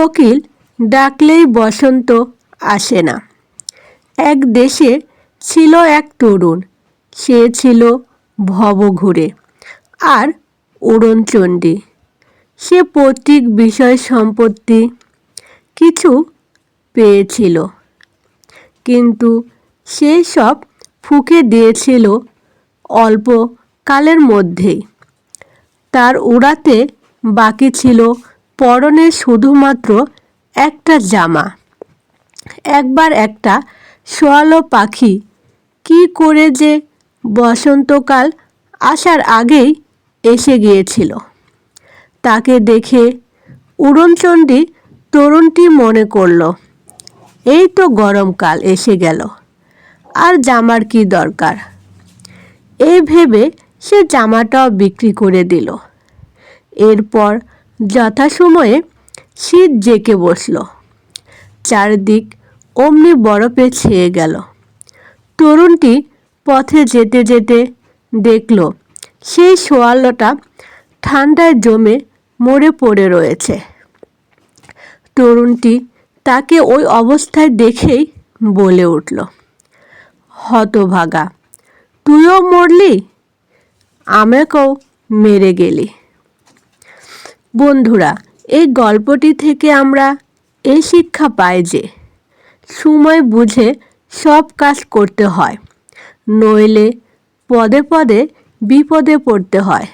কোকিল ডাকলেই বসন্ত আসে না। এক দেশে ছিল এক তরুণ, সে ছিল ভবঘুরে আর উড়নচণ্ডী। সে পৈতৃক বিষয় সম্পত্তি কিছু পেয়েছিল, কিন্তু সে সব ফুঁকে দিয়েছিল অল্প কালের মধ্যেই। তার উড়াতে বাকি ছিল পরনে শুধুমাত্র একটা জামা। একবার একটা সোয়ালো পাখি কি করে যে বসন্তকাল আসার আগেই এসে গিয়েছিল। তাকে দেখে উড়নচণ্ডী তরুণটি মনে করল, এই তো গরমকাল এসে গেল, আর জামার কি দরকার। এই ভেবে সে জামাটাও বিক্রি করে দিল। এরপর যথাসময়ে শীত জেঁকে বসল। চারদিক অমনি বরফে ছেয়ে গেল। তরুণটি পথে যেতে যেতে দেখল সেই সোয়ালোটা ঠান্ডায় জমে মরে পড়ে রয়েছে। তরুণটি তাকে ওই অবস্থায় দেখেই বলে উঠল, হতভাগা, তুইও মরলি, আমাকেও মেরে গেলি। বন্ধুরা, এই গল্পটি থেকে আমরা এই শিক্ষা পাই যে সময় বুঝে সব কাজ করতে হয়, নইলে পদে পদে বিপদে পড়তে হয়।